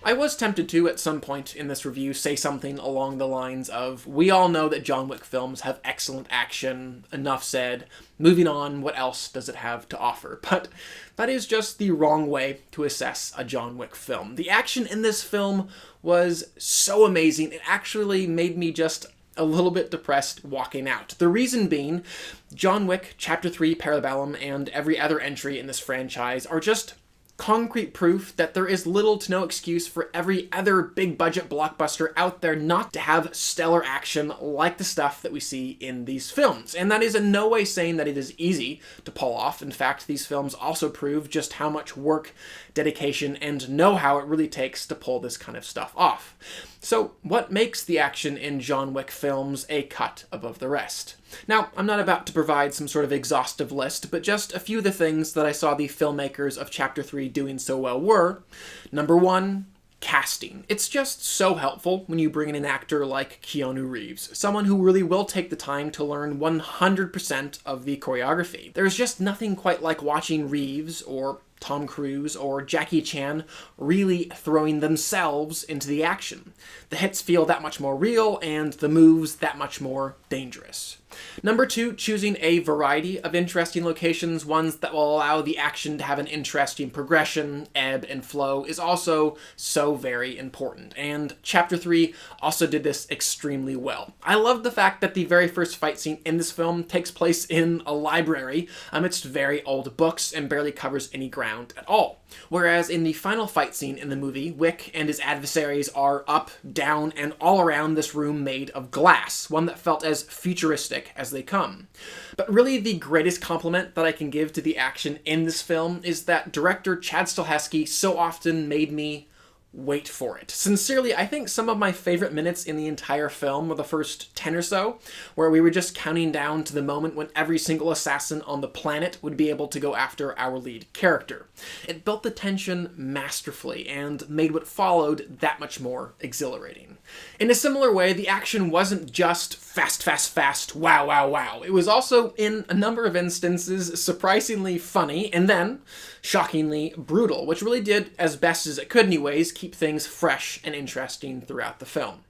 I was tempted to, at some point in this review, say something along the lines of, we all know that John Wick films have excellent action, enough said, moving on, what else does it have to offer? But that is just the wrong way to assess a John Wick film. The action in this film was so amazing, it actually made me just a little bit depressed walking out. The reason being, John Wick, Chapter 3, Parabellum, and every other entry in this franchise are just concrete proof that there is little to no excuse for every other big-budget blockbuster out there not to have stellar action like the stuff that we see in these films. And that is in no way saying that it is easy to pull off. In fact, these films also prove just how much work, dedication, and know-how it really takes to pull this kind of stuff off. So, what makes the action in John Wick films a cut above the rest? Now, I'm not about to provide some sort of exhaustive list, but just a few of the things that I saw the filmmakers of Chapter 3 doing so well were, number one, casting. It's just so helpful when you bring in an actor like Keanu Reeves, someone who really will take the time to learn 100% of the choreography. There's just nothing quite like watching Reeves or Tom Cruise or Jackie Chan really throwing themselves into the action. The hits feel that much more real, and the moves that much more dangerous. Number two, choosing a variety of interesting locations, ones that will allow the action to have an interesting progression, ebb, and flow, is also so very important. And Chapter 3 also did this extremely well. I love the fact that the very first fight scene in this film takes place in a library amidst very old books and barely covers any ground at all. Whereas in the final fight scene in the movie, Wick and his adversaries are up, down, and all around this room made of glass, one that felt as futuristic as they come. But really the greatest compliment that I can give to the action in this film is that director Chad Stahelski so often made me wait for it. Sincerely, I think some of my favorite minutes in the entire film were the first 10 or so, where we were just counting down to the moment when every single assassin on the planet would be able to go after our lead character. It built the tension masterfully and made what followed that much more exhilarating. In a similar way, the action wasn't just fast, fast, fast, wow, wow, wow. It was also, in a number of instances, surprisingly funny, and then shockingly brutal, which really did, as best as it could anyways, keep things fresh and interesting throughout the film.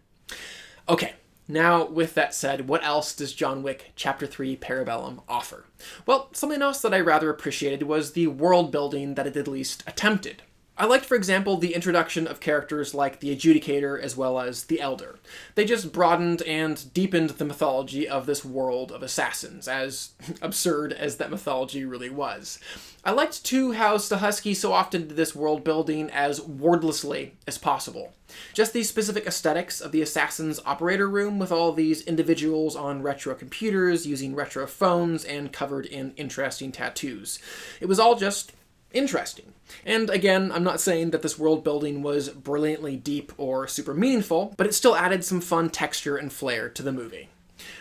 Okay, now with that said, what else does John Wick Chapter 3 Parabellum offer? Well, something else that I rather appreciated was the world building that it at least attempted. I liked, for example, the introduction of characters like the Adjudicator as well as the Elder. They just broadened and deepened the mythology of this world of assassins, as absurd as that mythology really was. I liked, too, how Stahelski so often did this world building as wordlessly as possible. Just the specific aesthetics of the assassin's operator room with all these individuals on retro computers, using retro phones, and covered in interesting tattoos. It was all just interesting. And again, I'm not saying that this world building was brilliantly deep or super meaningful, but it still added some fun texture and flair to the movie.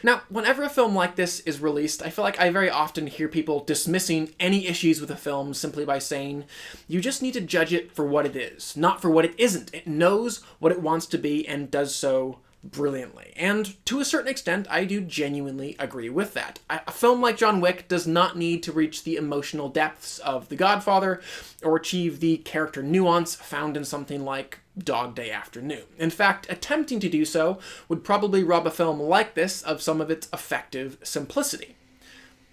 Now, whenever a film like this is released, I feel like I very often hear people dismissing any issues with a film simply by saying, you just need to judge it for what it is, not for what it isn't. It knows what it wants to be and does so brilliantly. And to a certain extent, I do genuinely agree with that. A film like John Wick does not need to reach the emotional depths of The Godfather or achieve the character nuance found in something like Dog Day Afternoon. In fact, attempting to do so would probably rob a film like this of some of its effective simplicity.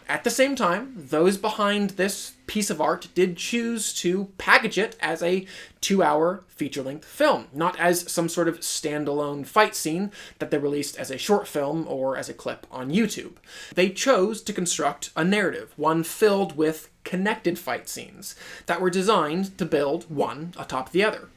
At the same time, those behind this piece of art did choose to package it as a 2-hour feature-length film, not as some sort of standalone fight scene that they released as a short film or as a clip on YouTube. They chose to construct a narrative, one filled with connected fight scenes that were designed to build one atop the other.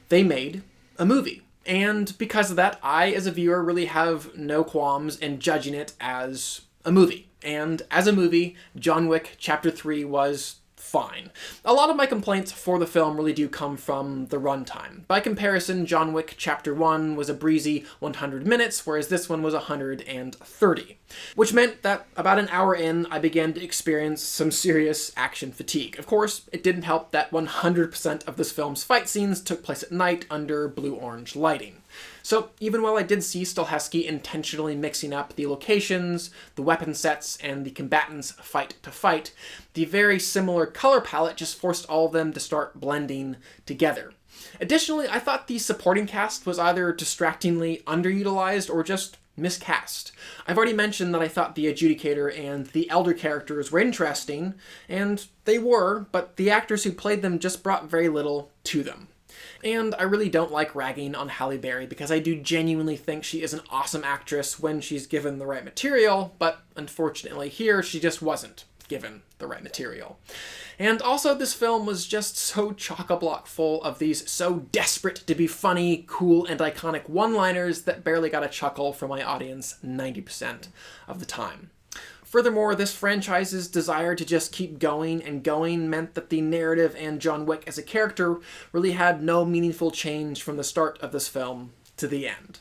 They made a movie. And because of that, I, as a viewer, really have no qualms in judging it as a movie. And as a movie, John Wick Chapter 3 was fine. A lot of my complaints for the film really do come from the runtime. By comparison, John Wick Chapter 1 was a breezy 100 minutes, whereas this one was 130. Which meant that about an hour in, I began to experience some serious action fatigue. Of course, it didn't help that 100% of this film's fight scenes took place at night under blue-orange lighting. So even while I did see Stahelski intentionally mixing up the locations, the weapon sets, and the combatants fight to fight, the very similar color palette just forced all of them to start blending together. Additionally, I thought the supporting cast was either distractingly underutilized or just miscast. I've already mentioned that I thought the adjudicator and the elder characters were interesting, and they were, but the actors who played them just brought very little to them. And I really don't like ragging on Halle Berry because I do genuinely think she is an awesome actress when she's given the right material, but unfortunately here she just wasn't given the right material. And also this film was just so chock-a-block full of these so desperate to be funny, cool, and iconic one-liners that barely got a chuckle from my audience 90% of the time. Furthermore, this franchise's desire to just keep going and going meant that the narrative and John Wick as a character really had no meaningful change from the start of this film to the end.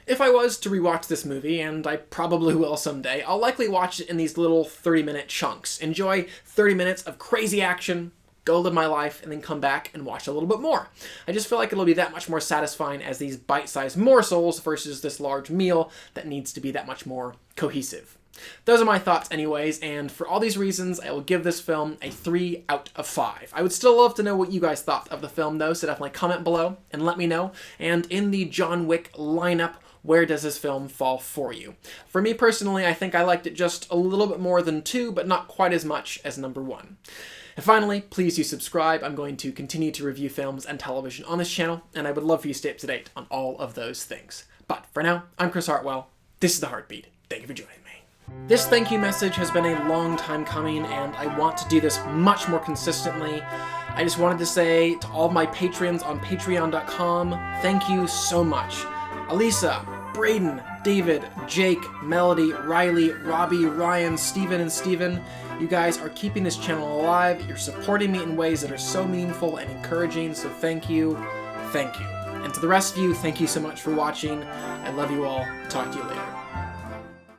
If I was to rewatch this movie, and I probably will someday, I'll likely watch it in these little 30-minute chunks. Enjoy 30 minutes of crazy action, go live my life, and then come back and watch a little bit more. I just feel like it'll be that much more satisfying as these bite-sized morsels versus this large meal that needs to be that much more cohesive. Those are my thoughts anyways, and for all these reasons, I will give this film a 3 out of 5. I would still love to know what you guys thought of the film though, so definitely comment below and let me know. And in the John Wick lineup, where does this film fall for you? For me personally, I think I liked it just a little bit more than 2, but not quite as much as number 1. And finally, please do subscribe. I'm going to continue to review films and television on this channel, and I would love for you to stay up to date on all of those things. But for now, I'm Chris Hartwell. This is The Heartbeat. Thank you for joining me. This thank you message has been a long time coming, and I want to do this much more consistently. I just wanted to say to all of my patrons on patreon.com, thank you so much. Alisa, Braden, David, Jake, Melody, Riley, Robbie, Ryan, Steven, and Steven. You guys are keeping this channel alive. You're supporting me in ways that are so meaningful and encouraging, so thank you. Thank you. And to the rest of you, thank you so much for watching. I love you all. Talk to you later.